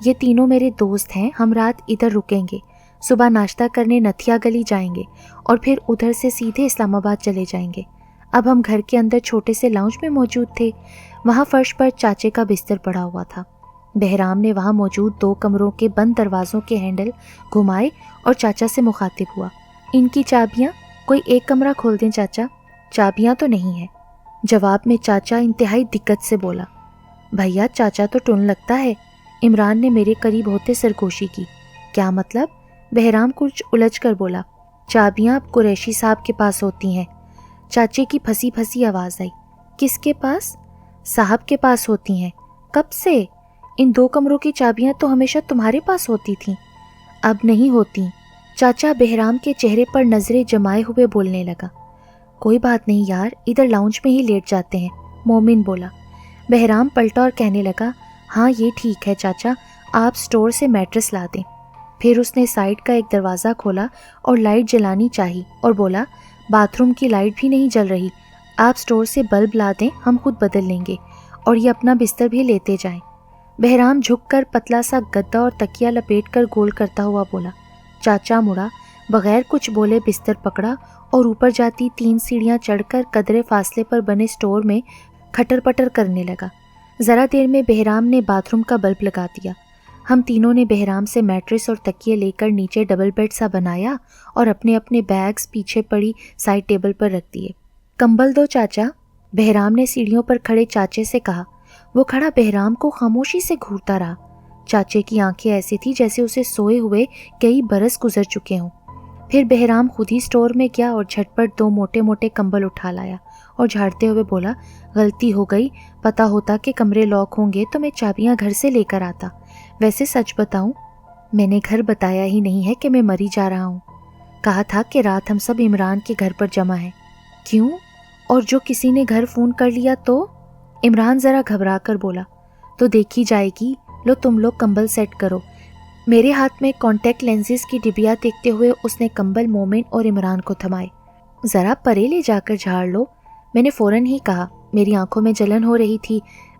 یہ تینوں میرے دوست ہیں، ہم رات ادھر رکیں گے، صبح ناشتہ کرنے نتھیا گلی جائیں گے اور پھر ادھر سے سیدھے اسلام آباد چلے جائیں گے۔ اب ہم گھر کے اندر چھوٹے سے لاؤنج میں موجود تھے۔ وہاں فرش پر چاچے کا بستر پڑا ہوا تھا۔ بہرام نے وہاں موجود 2 کمروں کے بند دروازوں کے ہینڈل گھمائے اور چاچا سے مخاطب ہوا، ان کی چابیاں؟ کوئی ایک کمرہ کھول دیں چاچا۔ چابیاں تو نہیں ہیں، جواب میں چاچا انتہائی دقت سے بولا۔ بھیا چاچا تو ٹن لگتا ہے۔ عمران نے میرے قریب ہوتے سرگوشی کی۔ کیا مطلب؟ بہرام کچھ الجھ کر بولا۔ چابیاں اب قریشی صاحب کے پاس ہوتی ہیں۔ چاچے کی پھنسی پھنسی آواز آئی۔ کس کے پاس؟ صاحب کے پاس ہوتی ہیں۔ کب سے؟ ان 2 کمروں کی چابیاں تو ہمیشہ تمہارے پاس ہوتی تھیں۔ اب نہیں ہوتی۔ چاچا بہرام کے چہرے پر نظریں جمائے ہوئے بولنے لگا۔ کوئی بات نہیں یار، ادھر لاؤنج میں ہی لیٹ جاتے ہیں، مومن بولا۔ بہرام پلٹا اور کہنے لگا، ہاں یہ ٹھیک ہے چاچا، آپ سٹور سے میٹرس لا دیں۔ پھر اس نے سائڈ کا ایک دروازہ کھولا اور لائٹ جلانی چاہی اور بولا، باتھ روم کی لائٹ بھی نہیں جل رہی، آپ سٹور سے بلب لا دیں، ہم خود بدل لیں گے، اور یہ اپنا بستر بھی لیتے جائیں۔ بہرام جھک کر پتلا سا گدا اور تکیہ لپیٹ کر گول کرتا ہوا بولا۔ چاچا مڑا، بغیر کچھ بولے بستر پکڑا اور اوپر جاتی 3 سیڑھیاں چڑھ کر قدرے فاصلے پر بنے سٹور میں کھٹر پٹر کرنے لگا۔ ذرا دیر میں بہرام نے باتھ روم کا بلب لگا دیا۔ ہم تینوں نے بہرام سے میٹرس اور تکیے لے کر نیچے ڈبل بیڈ سا بنایا اور اپنے اپنے بیگز پیچھے پڑی سائڈ ٹیبل پر رکھ دیے۔ کمبل دو چاچا، بہرام نے سیڑھیوں پر کھڑے چاچے سے کہا۔ وہ کھڑا بہرام کو خاموشی سے گھورتا رہا۔ چاچے کی آنکھیں ایسی تھی جیسے اسے سوئے ہوئے کئی برس گزر چکے ہوں۔ پھر بہرام خود ہی سٹور میں گیا اور جھٹ پٹ 2 موٹے موٹے کمبل اٹھا لایا اور جھاڑتے ہوئے بولا، غلطی ہو گئی، پتہ ہوتا کہ کمرے لاک ہوں گے تو میں چابیاں گھر سے لے کر آتا۔ ویسے سچ بتاؤں، میں نے گھر بتایا ہی نہیں ہے کہ میں مری جا رہا ہوں۔ کہا تھا کہ رات ہم سب عمران کے گھر پر جمع ہیں۔ کیوں؟ اور جو کسی نے گھر فون کر لیا تو؟ عمران ذرا گھبرا کر بولا۔ تو دیکھی جائے گی، لو تم لوگ کمبل سیٹ کرو۔ میرے ہاتھ میں کانٹیکٹ لینزز کی ڈبیا دیکھتے ہوئے اس نے کمبل مومن اور عمران کو تھمائے۔ ذرا پرے لے جا کر جھاڑ لو، میں نے فوراً ہی کہا۔ میری آنکھوں میں جلن ہو رہی تھی۔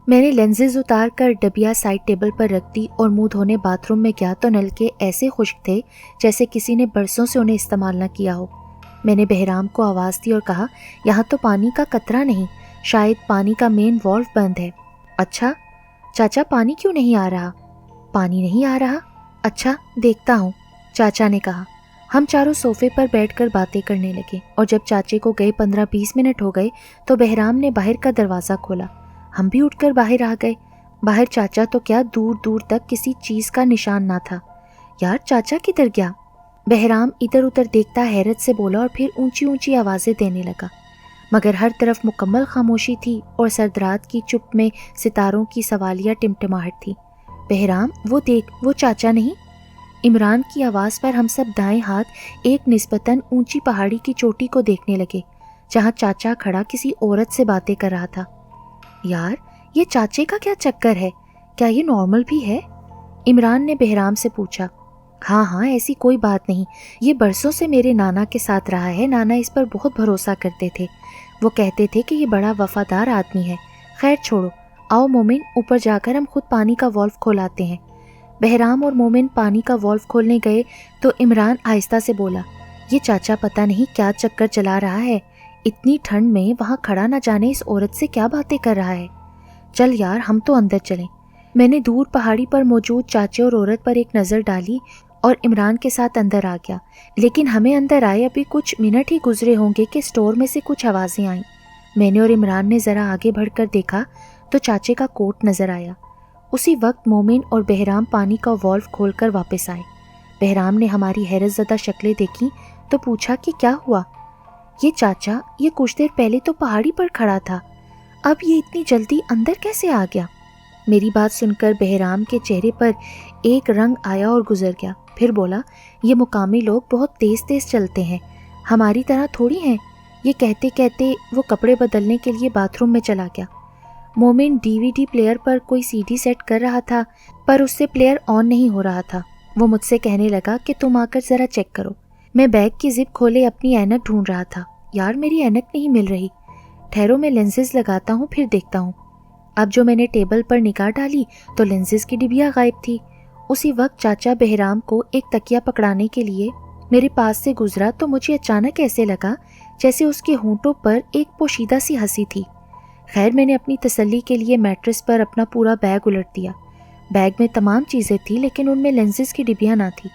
میں نے لینزز اتار کر ڈبیا سائڈ ٹیبل پر رکھ دی اور منہ دھونے باتھ روم میں گیا تو نلکے ایسے خشک تھے جیسے کسی نے برسوں سے انہیں استعمال نہ کیا ہو۔ میں نے بہرام کو آواز دی اور کہا، یہاں تو پانی کا قطرہ نہیں، شاید پانی کا مین والو بند ہے۔ اچھا چاچا، پانی کیوں نہیں آ رہا؟ پانی نہیں آ رہا؟ اچھا دیکھتا ہوں، چاچا نے کہا۔ ہم چاروں صوفے پر بیٹھ کر باتیں کرنے لگے اور جب چاچے کو گئے 15-20 منٹ ہو گئے تو بہرام نے باہر کا دروازہ کھولا۔ ہم بھی اٹھ کر باہر آ گئے۔ باہر چاچا تو کیا، دور دور تک کسی چیز کا نشان نہ تھا۔ یار چاچا کدھر گیا؟ بہرام ادھر ادھر دیکھتا حیرت سے بولا اور پھر اونچی اونچی آوازیں دینے لگا، مگر ہر طرف مکمل خاموشی تھی اور سردرات کی چپ میں ستاروں کی سوالیہ ٹمٹماہٹ تھی۔ بہرام وہ دیکھ، وہ چاچا نہیں؟ عمران کی آواز پر ہم سب دائیں ہاتھ ایک نسبتاً اونچی پہاڑی کی چوٹی کو دیکھنے لگے جہاں چاچا کھڑا کسی عورت سے باتیں کر رہا تھا۔ یار یہ چاچے کا کیا چکر ہے؟ کیا یہ نارمل بھی ہے؟ عمران نے بہرام سے پوچھا۔ ہاں ایسی کوئی بات نہیں، یہ برسوں سے میرے نانا کے ساتھ رہا ہے، نانا اس پر بہت بھروسہ کرتے تھے، وہ کہتے تھے کہ یہ بڑا وفادار آدمی ہے۔ خیر چھوڑو، آؤ مومن اوپر جا کر ہم خود پانی کا والو کھولاتے ہیں۔ بہرام اور مومن پانی کا والو کھولنے گئے تو عمران آہستہ سے بولا، یہ چاچا پتہ نہیں کیا چکر چلا رہا ہے، اتنی ٹھنڈ میں وہاں کھڑا نہ جانے اس عورت سے کیا باتیں کر رہا ہے۔ چل یار ہم تو اندر چلیں۔ میں نے دور پہاڑی پر موجود چاچے اور عورت پر ایک نظر ڈالی اور عمران کے ساتھ اندر آ گیا، لیکن ہمیں اندر آئے ابھی کچھ منٹ ہی گزرے ہوں گے کہ سٹور میں سے کچھ آوازیں آئیں۔ میں نے اور عمران نے ذرا آگے بڑھ کر دیکھا تو چاچے کا کوٹ نظر آیا۔ اسی وقت مومن اور بہرام پانی کا والو کھول کر واپس آئے۔ بہرام نے ہماری حیرت زدہ شکلیں دیکھی تو پوچھا کہ کیا ہوا؟ یہ چاچا، یہ کچھ دیر پہلے تو پہاڑی پر کھڑا تھا، اب یہ اتنی جلدی اندر کیسے آ گیا؟ میری بات سن کر بہرام کے چہرے پر ایک رنگ آیا اور گزر گیا، پھر بولا، یہ مقامی لوگ بہت تیز تیز چلتے ہیں، ہماری طرح تھوڑی ہیں۔ یہ کہتے کہتے وہ کپڑے بدلنے کے لیے باتھ روم میں چلا گیا۔ مومن DVD پلیئر پر کوئی CD سیٹ کر رہا تھا پر اس سے پلیئر آن نہیں ہو رہا تھا۔ وہ مجھ سے کہنے لگا کہ تم آ کر ذرا چیک کرو۔ میں بیگ کی زپ کھولے اپنی اینک ڈھونڈ رہا تھا۔ یار میری اینک نہیں مل رہی، ٹھہرو میں لینزز لگاتا ہوں پھر دیکھتا ہوں۔ اب جو میں نے ٹیبل پر نگاہ ڈالی تو لینزز کی ڈبیا غائب تھی اسی وقت چاچا بہرام کو ایک تکیہ پکڑانے کے لیے میرے پاس سے گزرا تو مجھے اچانک ایسے لگا جیسے اس کے ہونٹوں پر ایک پوشیدہ سی ہنسی تھی۔ خیر میں نے اپنی تسلی کے لیے میٹرس پر اپنا پورا بیگ الٹ دیا۔ بیگ میں تمام چیزیں تھیں لیکن ان میں لینزز کی ڈبیاں نہ تھی۔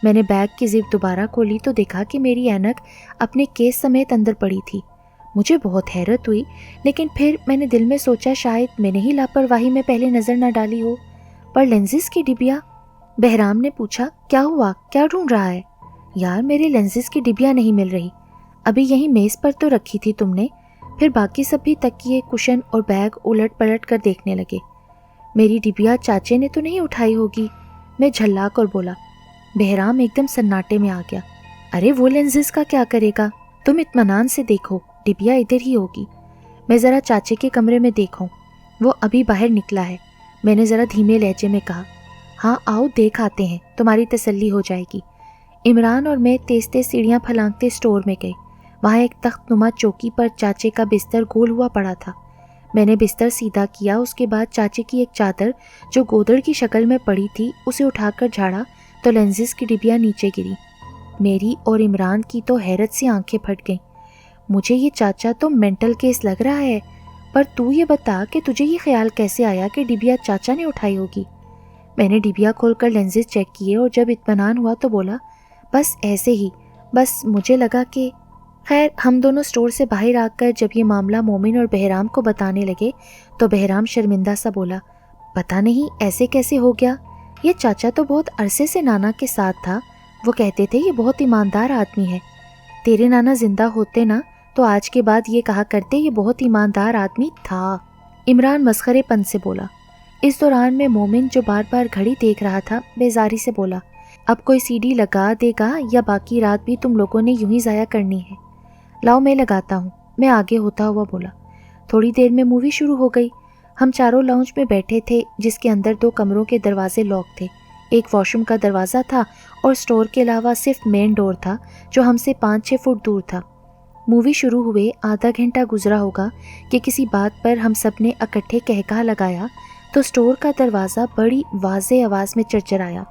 میں نے بیگ کی زپ دوبارہ کھولی تو دیکھا کہ میری اینک اپنے کیس سمیت اندر پڑی تھی۔ مجھے بہت حیرت ہوئی، لیکن پھر میں نے دل میں سوچا شاید میں نے ہی لاپرواہی میں پہلے نظر نہ ڈالی ہو۔ پر لینزز کی ڈبیاں؟ بہرام نے پوچھا، کیا ہوا؟ کیا ڈھونڈ رہا ہے؟ یار میرے لینزز کی ڈبیاں نہیں مل رہی۔ ابھی یہیں میز پر تو رکھی تھی تم نے۔ پھر باقی سب بھی تکیے، کشن اور بیگ الٹ پلٹ کر دیکھنے لگے۔ میری ڈبیا چاچے نے تو نہیں اٹھائی ہوگی؟ میں جھلا کر بولا۔ بہرام ایک دم سناٹے میں آ گیا۔ ارے وہ لینزز کا کیا کرے گا؟ تم اطمینان سے دیکھو، ڈبیا ادھر ہی ہوگی۔ میں ذرا چاچے کے کمرے میں دیکھوں، وہ ابھی باہر نکلا ہے، میں نے ذرا دھیمے لہجے میں کہا۔ ہاں آؤ دیکھ آتے ہیں، تمہاری تسلی ہو جائے گی۔ عمران اور میں تیز تیز سیڑھیاں پھلانگتے اسٹور میں گئے۔ وہاں ایک تخت نما چوکی پر چاچے کا بستر گول ہوا پڑا تھا۔ میں نے بستر سیدھا کیا، اس کے بعد چاچے کی ایک چادر جو گودڑ کی شکل میں پڑی تھی اسے اٹھا کر جھاڑا تو لینزز کی ڈبیاں نیچے گری۔ میری اور عمران کی تو حیرت سے آنکھیں پھٹ گئیں۔ مجھے یہ چاچا تو مینٹل کیس لگ رہا ہے، پر تو یہ بتا کہ تجھے یہ خیال کیسے آیا کہ ڈبیا چاچا نے اٹھائی ہوگی؟ میں نے ڈبیا کھول کر لینزز چیک کیے اور جب اطمینان ہوا تو بولا، بس ایسے ہی، بس مجھے لگا کہ… خیر ہم دونوں اسٹور سے باہر آ کر جب یہ معاملہ مومن اور بہرام کو بتانے لگے تو بہرام شرمندہ سا بولا، پتہ نہیں ایسے کیسے ہو گیا، یہ چاچا تو بہت عرصے سے نانا کے ساتھ تھا، وہ کہتے تھے یہ بہت ایماندار آدمی ہے۔ تیرے نانا زندہ ہوتے نا تو آج کے بعد یہ کہا کرتے یہ بہت ایماندار آدمی تھا۔ عمران مسخرے پن سے بولا۔ اس دوران میں مومن جو بار بار گھڑی دیکھ رہا تھا بیزاری سے بولا، اب کوئی سی ڈی لگا دے گا یا باقی رات بھی تم لوگوں نے یوں ہی ضائع کرنی ہے؟ لاؤ میں لگاتا ہوں، میں آگے ہوتا ہوا بولا۔ تھوڑی دیر میں مووی شروع ہو گئی۔ ہم چاروں لاؤنج میں بیٹھے تھے جس کے اندر 2 کمروں کے دروازے لاک تھے، ایک واش روم کا دروازہ تھا اور اسٹور کے علاوہ صرف مین ڈور تھا جو ہم سے 5-6 فٹ دور تھا۔ مووی شروع ہوئے آدھا گھنٹہ گزرا ہوگا کہ کسی بات پر ہم سب نے اکٹھے کہکہا لگایا تو اسٹور کا دروازہ بڑی واضح آواز میں چرچرایا۔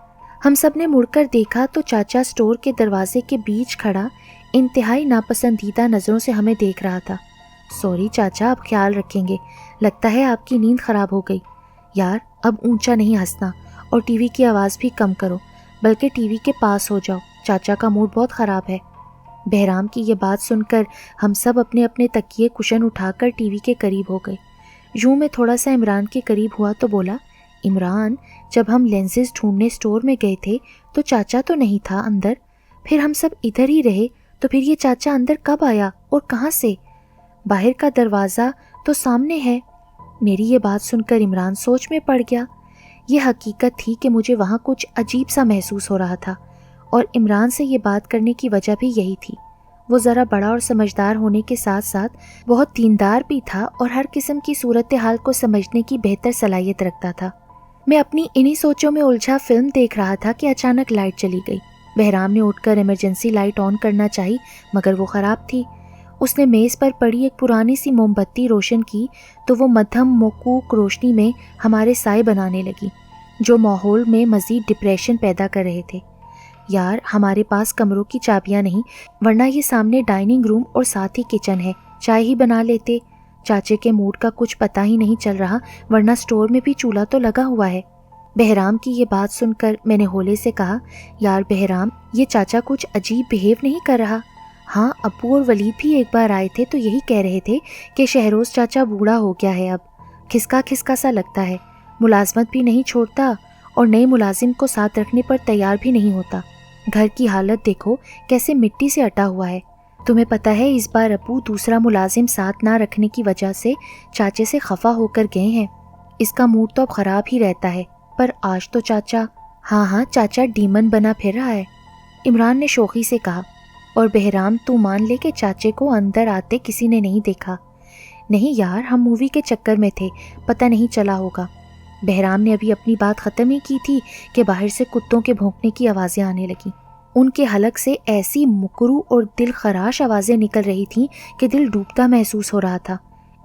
ہم سب نے مڑ کر دیکھا تو چاچا اسٹور کے دروازے کے بیچ کھڑا انتہائی ناپسندیدہ نظروں سے ہمیں دیکھ رہا تھا۔ سوری چاچا، اب خیال رکھیں گے، لگتا ہے آپ کی نیند خراب ہو گئی۔ یار اب اونچا نہیں ہنسنا اور ٹی وی کی آواز بھی کم کرو، بلکہ ٹی وی کے پاس ہو جاؤ، چاچا کا موڈ بہت خراب ہے۔ بہرام کی یہ بات سن کر ہم سب اپنے اپنے تکیے کشن اٹھا کر ٹی وی کے قریب ہو گئے۔ یوں میں تھوڑا سا عمران کے قریب ہوا تو بولا، عمران جب ہم لینزز ڈھونڈنے اسٹور میں گئے تھے تو چاچا تو نہیں تھا اندر، پھر ہم سب ادھر ہی رہے تو پھر یہ چاچا اندر کب آیا اور کہاں سے؟ باہر کا دروازہ تو سامنے ہے۔ میری یہ بات سن کر عمران سوچ میں پڑ گیا۔ یہ حقیقت تھی کہ مجھے وہاں کچھ عجیب سا محسوس ہو رہا تھا اور عمران سے یہ بات کرنے کی وجہ بھی یہی تھی۔ وہ ذرا بڑا اور سمجھدار ہونے کے ساتھ ساتھ بہت دیندار بھی تھا اور ہر قسم کی صورتحال کو سمجھنے کی بہتر صلاحیت رکھتا تھا۔ میں اپنی انہی سوچوں میں الجھا فلم دیکھ رہا تھا کہ اچانک لائٹ چلی گئی۔ بہرام نے اٹھ کر ایمرجنسی لائٹ آن کرنا چاہی مگر وہ خراب تھی۔ اس نے میز پر پڑی ایک پرانی سی موم بتی روشن کی تو وہ مدھم موقوق روشنی میں ہمارے سائے بنانے لگی جو ماحول میں مزید ڈپریشن پیدا کر رہے تھے۔ یار ہمارے پاس کمروں کی چابیاں نہیں، ورنہ یہ سامنے ڈائننگ روم اور ساتھ ہی کچن ہے، چائے ہی بنا لیتے۔ چاچے کے موڈ کا کچھ پتہ ہی نہیں چل رہا، ورنہ اسٹور میں بھی چولہا تو لگا ہوا ہے۔ بہرام کی یہ بات سن کر میں نے ہولے سے کہا، یار بہرام یہ چاچا کچھ عجیب بیہیو نہیں کر رہا؟ ہاں ابو اور ولید بھی ایک بار آئے تھے تو یہی کہہ رہے تھے کہ شہروز چاچا بوڑھا ہو گیا ہے، اب کھسکا کھسکا سا لگتا ہے، ملازمت بھی نہیں چھوڑتا اور نئے ملازم کو ساتھ رکھنے پر تیار بھی نہیں ہوتا۔ گھر کی حالت دیکھو کیسے مٹی سے اٹا ہوا ہے۔ تمہیں پتہ ہے اس بار ابو دوسرا ملازم ساتھ نہ رکھنے کی وجہ سے چاچے سے خفا ہو کر گئے ہیں۔ اس کا موڈ تو اب خراب ہی رہتا ہے، پر آج تو چاچا… ہاں چاچا ڈیمن بنا پھر رہا ہے، عمران نے شوخی سے کہا۔ اور بہرام تو مان لے کہ چاچے کو اندر آتے کسی نے نہیں دیکھا۔ نہیں یار ہم مووی کے چکر میں تھے، پتہ نہیں چلا ہوگا۔ بہرام نے ابھی اپنی بات ختم ہی کی تھی کہ باہر سے کتوں کے بھونکنے کی آوازیں آنے لگیں۔ ان کے حلق سے ایسی مکرو اور دل خراش آوازیں نکل رہی تھیں کہ دل ڈوبتا محسوس ہو رہا تھا۔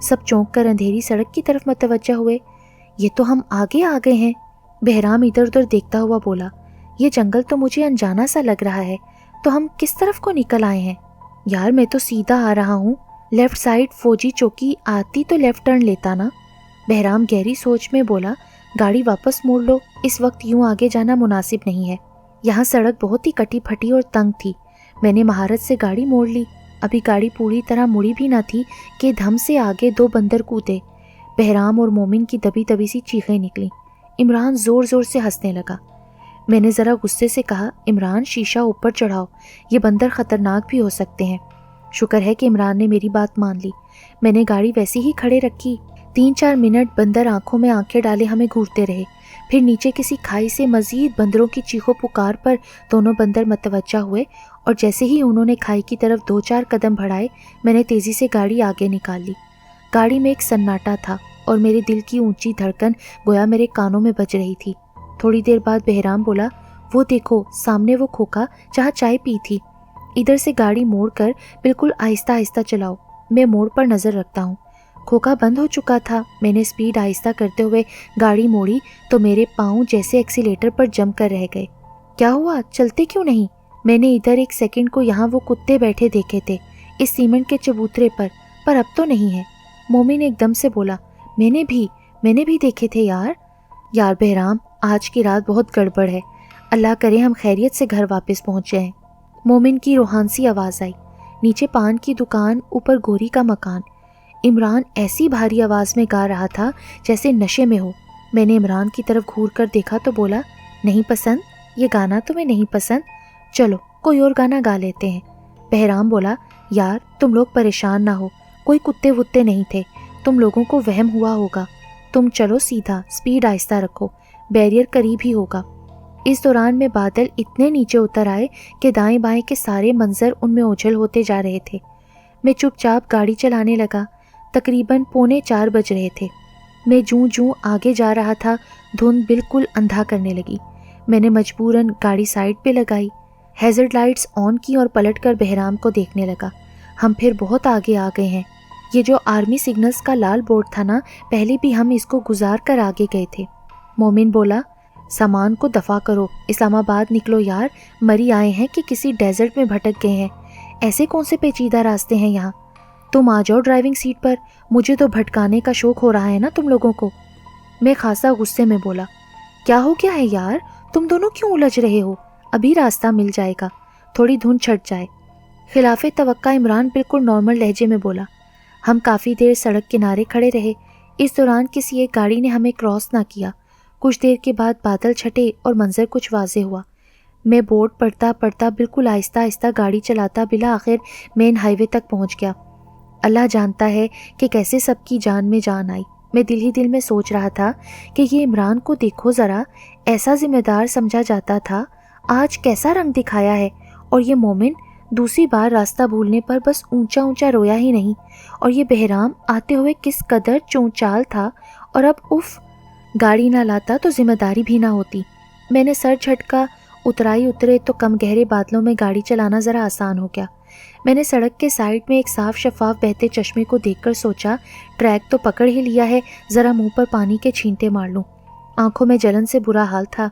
سب چونک کر اندھیری سڑک کی طرف متوجہ ہوئے۔ یہ تو ہم آگے آ گئے ہیں، بہرام ادھر ادھر دیکھتا ہوا بولا۔ یہ جنگل تو مجھے انجانا سا لگ رہا ہے، تو ہم کس طرف کو نکل آئے ہیں؟ یار میں تو سیدھا آ رہا ہوں، لیفٹ سائڈ فوجی چوکی آتی تو لیفٹ ٹرن لیتا نا۔ بہرام گہری سوچ میں بولا، گاڑی واپس موڑ لو، اس وقت یوں آگے جانا مناسب نہیں ہے۔ یہاں سڑک بہت ہی کٹی پھٹی اور تنگ تھی۔ میں نے مہارت سے گاڑی موڑ لی۔ ابھی گاڑی پوری طرح مڑی بھی نہ تھی کہ دھم سے آگے دو بندر کودے۔ بہرام اور مومن کی دبی دبی سی چیخیں نکلیں۔ عمران زور زور سے ہنسنے لگا۔ میں نے ذرا غصے سے کہا، عمران شیشہ اوپر چڑھاؤ، یہ بندر خطرناک بھی ہو سکتے ہیں۔ شکر ہے کہ عمران نے میری بات مان لی۔ میں نے گاڑی ویسی ہی کھڑے رکھی۔ 3-4 منٹ بندر آنکھوں میں آنکھیں ڈالے ہمیں گھورتے رہے۔ پھر نیچے کسی کھائی سے مزید بندروں کی چیخو پکار پر دونوں بندر متوجہ ہوئے، اور جیسے ہی انہوں نے کھائی کی طرف 2-4 قدم بڑھائے، میں نے تیزی سے گاڑی آگے نکال لی۔ گاڑی میں ایک سناٹا تھا اور میرے دل کی اونچی دھڑکن گویا میرے کانوں میں بج رہی تھی۔ تھوڑی دیر بعد بہرام بولا، وہ دیکھو سامنے وہ کھوکھا جہاں چائے پی تھی، ادھر سے گاڑی موڑ کر بالکل آہستہ آہستہ چلاؤ، میں موڑ پر نظر رکھتا ہوں۔ کھوکھا بند ہو چکا تھا۔ میں نے سپیڈ آہستہ کرتے ہوئے گاڑی موڑی تو میرے پاؤں جیسے ایکسیلیٹر پر جم کر رہ گئے۔ کیا ہوا، چلتے کیوں نہیں؟ میں نے ادھر ایک سیکنڈ کو یہاں وہ کتے بیٹھے دیکھے تھے، اس سیمنٹ کے چبوترے پر اب تو نہیں ہے۔ مومن ایک دم سے بولا، میں نے بھی دیکھے تھے یار بہرام، آج کی رات بہت گڑبڑ ہے، اللہ کرے ہم خیریت سے گھر واپس پہنچ جائیں۔ مومن کی روحانسی آواز آئی۔ نیچے پان کی دکان، اوپر گوری کا مکان۔ عمران ایسی بھاری آواز میں گا رہا تھا جیسے نشے میں ہو۔ میں نے عمران کی طرف گھور کر دیکھا تو بولا، نہیں پسند؟ یہ گانا تمہیں نہیں پسند؟ چلو کوئی اور گانا گا لیتے ہیں۔ بہرام بولا، یار تم لوگ پریشان نہ ہو، کوئی کتے وتے نہیں تھے، تم لوگوں کو وہم ہوا ہوگا، تم چلو سیدھا، سپیڈ آہستہ رکھو، بیریئر قریب ہی ہوگا۔ اس دوران میں بادل اتنے نیچے اتر آئے کہ دائیں بائیں کے سارے منظر ان میں اوجھل ہوتے جا رہے تھے۔ میں چپ چاپ گاڑی چلانے لگا۔ تقریباً 3:45 بج رہے تھے۔ میں جوں آگے جا رہا تھا دھند بالکل اندھا کرنے لگی۔ میں نے مجبوراً گاڑی سائڈ پہ لگائی، ہیزرڈ لائٹس آن کی اور پلٹ کر بہرام کو دیکھنے لگا۔ ہم پھر بہت آگے آ گئے ہیں۔ یہ جو آرمی سگنلز کا لال بورڈ تھا نا، پہلے بھی ہم اس کو گزار کر آگے گئے تھے۔ مومن بولا، سامان کو دفع کرو، اسلام آباد نکلو یار، مری آئے ہیں کہ کسی ڈیزرٹ میں بھٹک گئے ہیں، ایسے کون سے پیچیدہ راستے ہیں یہاں؟ تم آ جاؤ ڈرائیونگ سیٹ پر، مجھے تو بھٹکانے کا شوق ہو رہا ہے نا تم لوگوں کو۔ میں خاصا غصے میں بولا، کیا ہو گیا ہے یار، تم دونوں کیوں الجھ رہے ہو؟ ابھی راستہ مل جائے گا، تھوڑی دھند چھٹ جائے۔ خلاف توقع عمران بالکل نارمل لہجے میں بولا۔ ہم کافی دیر سڑک کنارے کھڑے رہے۔ اس دوران کسی ایک گاڑی نے ہمیں کراس نہ کیا۔ کچھ دیر کے بعد بادل چھٹے اور منظر کچھ واضح ہوا۔ میں بورڈ پڑھتا پڑھتا بالکل آہستہ آہستہ گاڑی چلاتا بالآخر مین ہائی وے تک پہنچ گیا۔ اللہ جانتا ہے کہ کیسے سب کی جان میں جان آئی۔ میں دل ہی دل میں سوچ رہا تھا کہ یہ عمران کو دیکھو ذرا، ایسا ذمہ دار سمجھا جاتا تھا، آج کیسا رنگ دکھایا ہے، اور یہ مومن دوسری بار راستہ بھولنے پر بس اونچا اونچا رویا ہی نہیں، اور یہ بہرام آتے ہوئے کس قدر چونچال تھا، اور اب اف، گاڑی نہ لاتا تو ذمہ داری بھی نہ ہوتی۔ میں نے سر جھٹکا، اترے تو کم گہرے بادلوں میں گاڑی چلانا ذرا آسان ہو گیا۔ میں نے سڑک کے سائڈ میں ایک صاف شفاف بہتے چشمے کو دیکھ کر سوچا، ٹریک تو پکڑ ہی لیا ہے، ذرا منہ پر پانی کے چھینٹے مار لوں۔ آنکھوں میں جلن سے برا حال تھا۔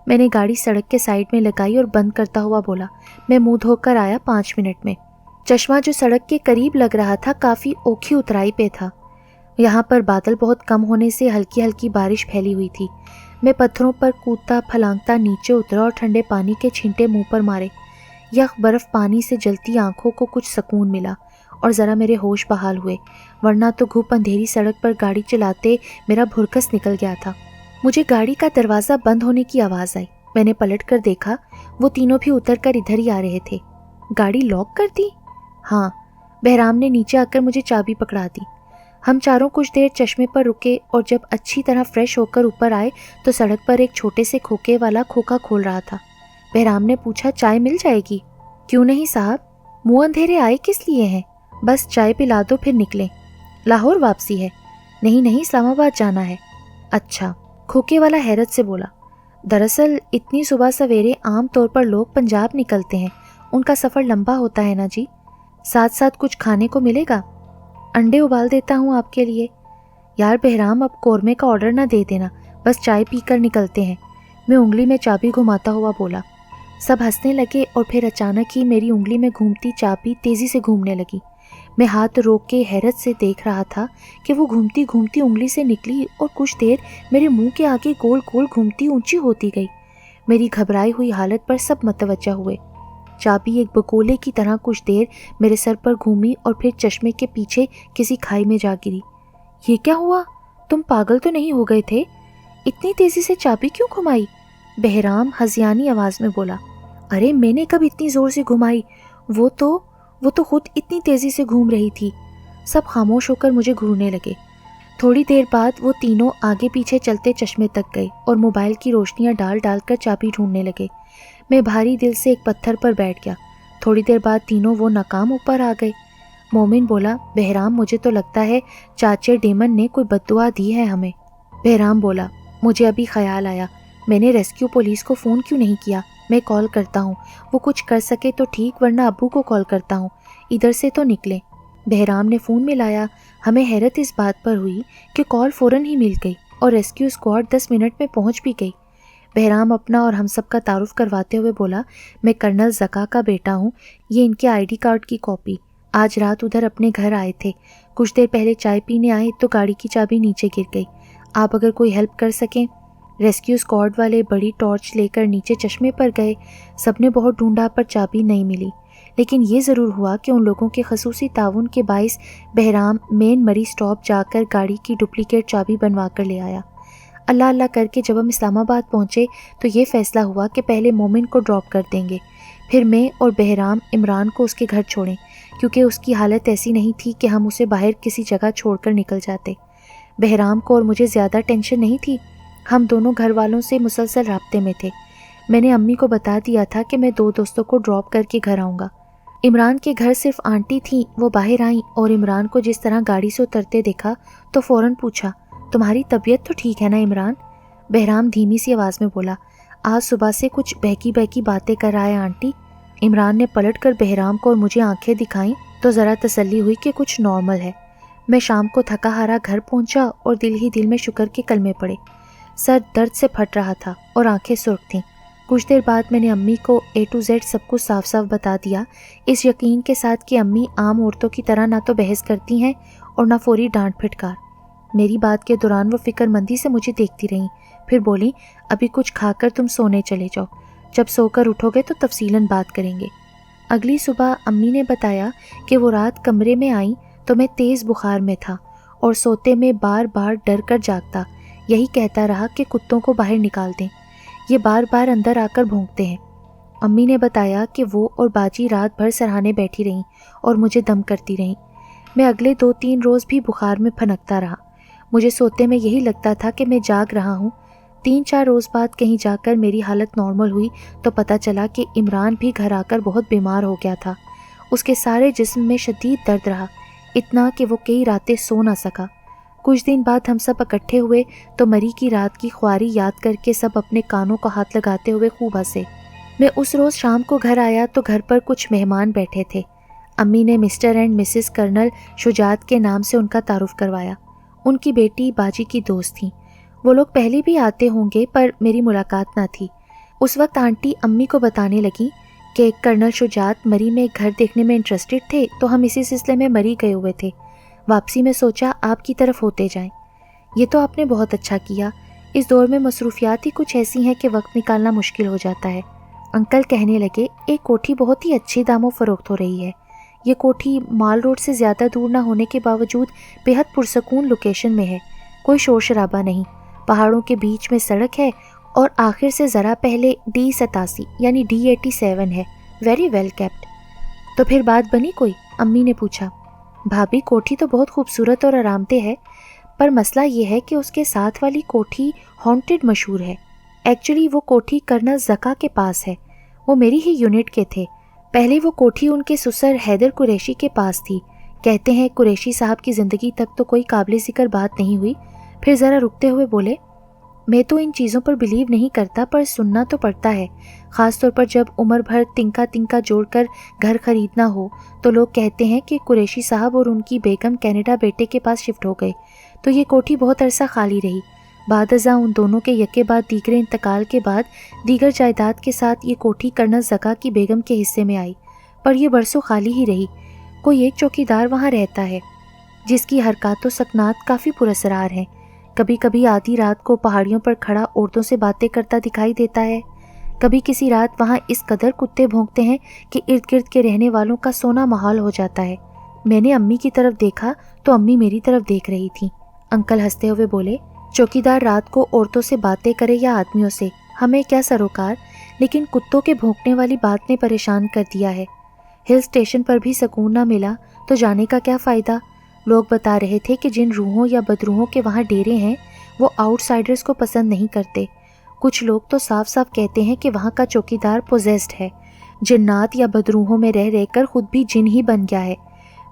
میں نے گاڑی سڑک کے سائڈ میں لگائی اور بند کرتا ہوا بولا، میں منہ دھو کر آیا 5 منٹ میں۔ چشمہ جو سڑک کے قریب لگ رہا تھا کافی اوکھی اترائی پہ تھا۔ یہاں پر بادل بہت کم ہونے سے ہلکی ہلکی بارش پھیلی ہوئی تھی۔ میں پتھروں پر کودتا پھلانگتا نیچے اترا اور ٹھنڈے پانی کے چھینٹے منہ پر مارے۔ یخ برف پانی سے جلتی آنکھوں کو کچھ سکون ملا اور ذرا میرے ہوش بحال ہوئے، ورنہ تو گھوپ اندھیری سڑک پر گاڑی چلاتے میرا بھرکس نکل گیا تھا۔ مجھے گاڑی کا دروازہ بند ہونے کی آواز آئی۔ میں نے پلٹ کر دیکھا، وہ تینوں بھی اتر کر ادھر ہی آ رہے تھے۔ گاڑی لاک کر دی؟ ہاں، بہرام نے نیچے آ کر مجھے چابی پکڑا دی۔ ہم چاروں کچھ دیر چشمے پر رکے اور جب اچھی طرح فریش ہو کر اوپر آئے تو سڑک پر ایک چھوٹے سے کھوکے والا کھوکا کھول رہا تھا۔ بہرام نے پوچھا، چائے مل جائے گی؟ کیوں نہیں صاحب، منہ اندھیرے آئے کس لیے ہیں؟ بس چائے پلا دو پھر نکلیں۔ لاہور واپسی ہے؟ نہیں اسلام آباد جانا ہے۔ اچھا، کھوکے والا حیرت سے بولا، دراصل اتنی صبح سویرے عام طور پر لوگ پنجاب نکلتے ہیں، ان کا سفر لمبا ہوتا ہے نا جی، ساتھ ساتھ کچھ کھانے کو ملے گا؟ انڈے ابال دیتا ہوں آپ کے لیے۔ یار بہرام، اب قورمے کا آرڈر نہ دے دینا، بس چائے پی کر نکلتے ہیں، میں انگلی میں چابی گھماتا ہوا بولا۔ سب ہنسنے لگے اور پھر اچانک ہی میری انگلی میں گھومتی چابی تیزی سے گھومنے لگی۔ میں ہاتھ روک کے حیرت سے دیکھ رہا تھا کہ وہ گھومتی گھومتی انگلی سے نکلی اور کچھ دیر میرے منہ کے آگے گول گول گھومتی اونچی ہوتی گئی۔ میری گھبرائی ہوئی حالت پر سب متوجہ ہوئے۔ چابی ایک بگولے کی طرح کچھ دیر میرے سر پر گھومی اور پھر چشمے کے پیچھے کسی کھائی میں جا گری۔ یہ کیا ہوا؟ تم پاگل تو نہیں ہو گئے تھے؟ اتنی تیزی سے چابی کیوں گھمائی؟ بہرام ہذیانی آواز میں بولا۔ ارے میں نے کب اتنی زور سے گھمائی؟ وہ تو خود اتنی تیزی سے گھوم رہی تھی۔ سب خاموش ہو کر مجھے گھورنے لگے۔ تھوڑی دیر بعد وہ تینوں آگے پیچھے چلتے چشمے تک گئے اور موبائل کی روشنیاں ڈال ڈال کر چابی ڈھونڈنے لگے۔ میں بھاری دل سے ایک پتھر پر بیٹھ گیا۔ تھوڑی دیر بعد تینوں وہ ناکام اوپر آ گئے۔ مومن بولا، بہرام مجھے تو لگتا ہے چاچے ڈیمن نے کوئی بددعا دی ہے ہمیں۔ بہرام بولا، مجھے ابھی خیال آیا، میں نے ریسکیو پولیس کو فون کیوں نہیں کیا؟ میں کال کرتا ہوں، وہ کچھ کر سکے تو ٹھیک، ورنہ ابو کو کال کرتا ہوں، ادھر سے تو نکلیں۔ بہرام نے فون ملایا۔ ہمیں حیرت اس بات پر ہوئی کہ کال فوراً ہی مل گئی اور ریسکیو اسکواڈ 10 منٹ میں پہنچ بھی گئی۔ بہرام اپنا اور ہم سب کا تعارف کرواتے ہوئے بولا، میں کرنل زکا کا بیٹا ہوں، یہ ان کے آئی ڈی کارڈ کی کاپی۔ آج رات ادھر اپنے گھر آئے تھے، کچھ دیر پہلے چائے پینے آئے تو گاڑی کی چابی نیچے گر گئی، آپ اگر کوئی ہیلپ کر سکیں۔ ریسکیو اسکواڈ والے بڑی ٹارچ لے کر نیچے چشمے پر گئے، سب نے بہت ڈھونڈا پر چابی نہیں ملی، لیکن یہ ضرور ہوا کہ ان لوگوں کے خصوصی تعاون کے باعث بہرام مین مری اسٹاپ جا کر گاڑی کی ڈپلیکیٹ چابی بنوا کر لے آیا۔ اللہ اللہ کر کے جب ہم اسلام آباد پہنچے تو یہ فیصلہ ہوا کہ پہلے مومن کو ڈراپ کر دیں گے، پھر میں اور بہرام عمران کو اس کے گھر چھوڑیں، کیونکہ اس کی حالت ایسی نہیں تھی کہ ہم اسے باہر کسی جگہ چھوڑ کر نکل جاتے۔ بہرام کو اور مجھے زیادہ ٹینشن نہیں تھی، ہم دونوں گھر والوں سے مسلسل رابطے میں تھے۔ میں نے امی کو بتا دیا تھا کہ میں 2 دوستوں کو ڈراپ کر کے گھر آؤں گا۔ عمران کے گھر صرف آنٹی تھیں، وہ باہر آئیں اور عمران کو جس طرح گاڑی سے اترتے دیکھا تو فوراً پوچھا، تمہاری طبیعت تو ٹھیک ہے نا عمران؟ بہرام دھیمی سی آواز میں بولا، آج صبح سے کچھ بہکی بہکی باتیں کر رہا ہے آنٹی۔ عمران نے پلٹ کر بہرام کو اور مجھے آنکھیں دکھائیں تو ذرا تسلی ہوئی کہ کچھ نارمل ہے۔ میں شام کو تھکا ہارا گھر پہنچا اور دل ہی دل میں شکر کے کلمے پڑے۔ سر درد سے پھٹ رہا تھا اور آنکھیں سرخ تھیں۔ کچھ دیر بعد میں نے امی کو A to Z سب کچھ صاف صاف بتا دیا، اس یقین کے ساتھ کہ امی عام عورتوں کی طرح نہ تو بحث کرتی ہیں اور نہ فوری ڈانٹ پھٹکار۔ میری بات کے دوران وہ فکر مندی سے مجھے دیکھتی رہیں، پھر بولی، ابھی کچھ کھا کر تم سونے چلے جاؤ، جب سو کر اٹھو گے تو تفصیلاً بات کریں گے۔ اگلی صبح امی نے بتایا کہ وہ رات کمرے میں آئیں تو میں تیز بخار میں تھا اور سوتے میں بار بار ڈر کر جاگتا، یہی کہتا رہا کہ کتوں کو باہر نکال دیں، یہ بار بار اندر آ کر بھونکتے ہیں۔ امی نے بتایا کہ وہ اور باجی رات بھر سرہانے بیٹھی رہیں اور مجھے دم کرتی رہیں۔ میں اگلے 2-3 روز بھی بخار میں پھنکتا رہا، مجھے سوتے میں یہی لگتا تھا کہ میں جاگ رہا ہوں۔ 3-4 روز بعد کہیں جا کر میری حالت نارمل ہوئی تو پتہ چلا کہ عمران بھی گھر آ کر بہت بیمار ہو گیا تھا، اس کے سارے جسم میں شدید درد رہا، اتنا کہ وہ کئی راتیں سو نہ سکا۔ کچھ دن بعد ہم سب اکٹھے ہوئے تو مری کی رات کی خواری یاد کر کے سب اپنے کانوں کو ہاتھ لگاتے ہوئے خوب ہنسے۔ میں اس روز شام کو گھر آیا تو گھر پر کچھ مہمان بیٹھے تھے۔ امی نے مسٹر اینڈ مسز کرنل شجاعت کے نام سے ان کا تعارف کروایا، ان کی بیٹی باجی کی دوست تھیں۔ وہ لوگ پہلے بھی آتے ہوں گے پر میری ملاقات نہ تھی۔ اس وقت آنٹی امی کو بتانے لگی کہ کرنل شجاعت مری میں ایک گھر دیکھنے میں انٹرسٹڈ تھے تو ہم اسی سلسلے میں مری گئے ہوئے تھے، واپسی میں سوچا آپ کی طرف ہوتے جائیں۔ یہ تو آپ نے بہت اچھا کیا، اس دور میں مصروفیات ہی کچھ ایسی ہیں کہ وقت نکالنا مشکل ہو جاتا ہے۔ انکل کہنے لگے، ایک کوٹھی بہت ہی اچھی داموں فروخت ہو رہی ہے، یہ کوٹھی مال روڈ سے زیادہ دور نہ ہونے کے باوجود بہت پرسکون لوکیشن میں ہے، کوئی شور شرابہ نہیں، پہاڑوں کے بیچ میں سڑک ہے اور آخر سے ذرا پہلے D87 یعنی D87 ہے، ویری ویل کیپٹ۔ تو پھر بات بنی کوئی؟ امی نے پوچھا۔ بھابھی کوٹھی تو بہت خوبصورت اور آرام دہ ہے، پر مسئلہ یہ ہے کہ اس کے ساتھ والی کوٹھی ہانٹڈ مشہور ہے۔ ایکچولی وہ کوٹھی کرنل زکا کے پاس ہے، وہ میری ہی یونٹ کے تھے۔ پہلے وہ کوٹھی ان کے سسر حیدر قریشی کے پاس تھی، کہتے ہیں قریشی صاحب کی زندگی تک تو کوئی قابل ذکر بات نہیں ہوئی۔ پھر ذرا رکتے ہوئے بولے، میں تو ان چیزوں پر بلیو نہیں کرتا، پر سننا تو پڑتا ہے، خاص طور پر جب عمر بھر تنکا تنکا جوڑ کر گھر خریدنا ہو۔ تو لوگ کہتے ہیں کہ قریشی صاحب اور ان کی بیگم کینیڈا بیٹے کے پاس شفٹ ہو گئے، تو یہ کوٹھی بہت عرصہ خالی رہی۔ بعد ازاں ان دونوں کے یکے بعد دیگرے انتقال کے بعد دیگر جائیداد کے ساتھ یہ کوٹھی کرنل زکا کی بیگم کے حصے میں آئی، پر یہ برسوں خالی ہی رہی۔ کوئی ایک چوکیدار وہاں رہتا ہے جس کی حرکات و سکنات کافی پراسرار ہیں۔ کبھی کبھی آدھی رات کو پہاڑیوں پر کھڑا عورتوں سے باتیں کرتا دکھائی دیتا ہے، کبھی کسی رات وہاں اس قدر کتے بھونکتے ہیں کہ ارد گرد کے رہنے والوں کا سونا محال ہو جاتا ہے۔ میں نے امی کی طرف دیکھا تو امی میری طرف دیکھ رہی تھی۔ انکل ہنستے ہوئے بولے، چوکیدار رات کو عورتوں سے باتیں کرے یا آدمیوں سے، ہمیں کیا سروکار، لیکن کتوں کے بھونکنے والی بات نے پریشان کر دیا ہے۔ ہل اسٹیشن پر بھی سکون نہ ملا تو جانے کا کیا فائدہ؟ لوگ بتا رہے تھے کہ جن روحوں یا بدروحوں کے وہاں ڈیرے ہیں وہ آؤٹ سائڈرز کو پسند نہیں کرتے۔ کچھ لوگ تو صاف صاف کہتے ہیں کہ وہاں کا چوکیدار پوزیسڈ ہے، جنات یا بدروحوں میں رہ کر خود بھی جن ہی بن گیا ہے۔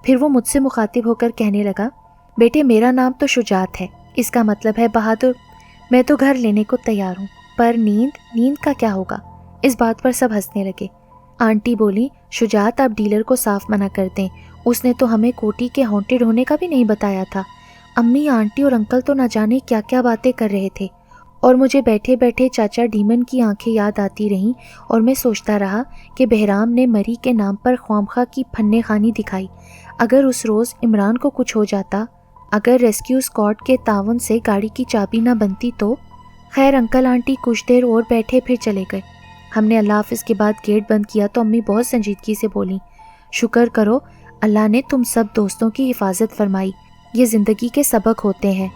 پھر وہ مجھ سے مخاطب ہو کر کہنے لگا، بیٹے میرا نام تو شجاعت ہے، اس کا مطلب ہے بہادر۔ میں تو گھر لینے کو تیار ہوں، پر نیند کا کیا ہوگا؟ اس بات پر سب ہنسنے لگے۔ آنٹی بولی، شجاعت آپ ڈیلر کو صاف منع کر دیں، اس نے تو ہمیں کوٹھی کے ہانٹڈ ہونے کا بھی نہیں بتایا تھا۔ امی، آنٹی اور انکل تو نہ جانے کیا کیا باتیں کر رہے تھے، اور مجھے بیٹھے بیٹھے چاچا ڈیمن کی آنکھیں یاد آتی رہیں، اور میں سوچتا رہا کہ بہرام نے مری کے نام پر خوامخواہ کی پھنے خانی دکھائی۔ اگر اس روز عمران کو کچھ ہو جاتا، اگر ریسکیو اسکواڈ کے تعاون سے گاڑی کی چابی نہ بنتی تو۔ خیر انکل آنٹی کچھ دیر اور بیٹھے پھر چلے گئے۔ ہم نے اللہ حافظ کے بعد گیٹ بند کیا تو امی بہت سنجیدگی سے بولیں، شکر کرو اللہ نے تم سب دوستوں کی حفاظت فرمائی، یہ زندگی کے سبق ہوتے ہیں۔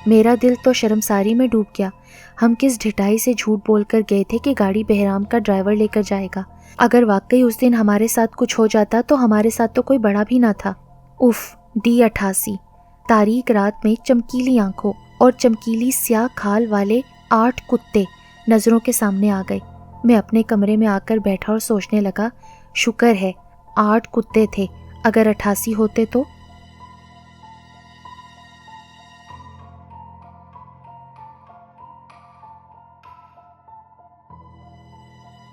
میرا دل تو شرمساری میں ڈوب گیا۔ ہم کس ڈھٹائی سے جھوٹ بول کر گئے تھے کہ گاڑی بہرام کا ڈرائیور لے کر جائے گا۔ اگر واقعی اس دن ہمارے ساتھ کچھ ہو جاتا تو ہمارے ساتھ تو کوئی بڑا بھی نہ تھا۔ If, D88۔ تاریک رات میں چمکیلی آنکھوں اور چمکیلی سیاہ کھال والے 8 کتے نظروں کے سامنے آ گئے۔ میں اپنے کمرے میں آ کر بیٹھا اور سوچنے لگا، شکر ہے 8 کتے تھے، اگر 88 ہوتے تو۔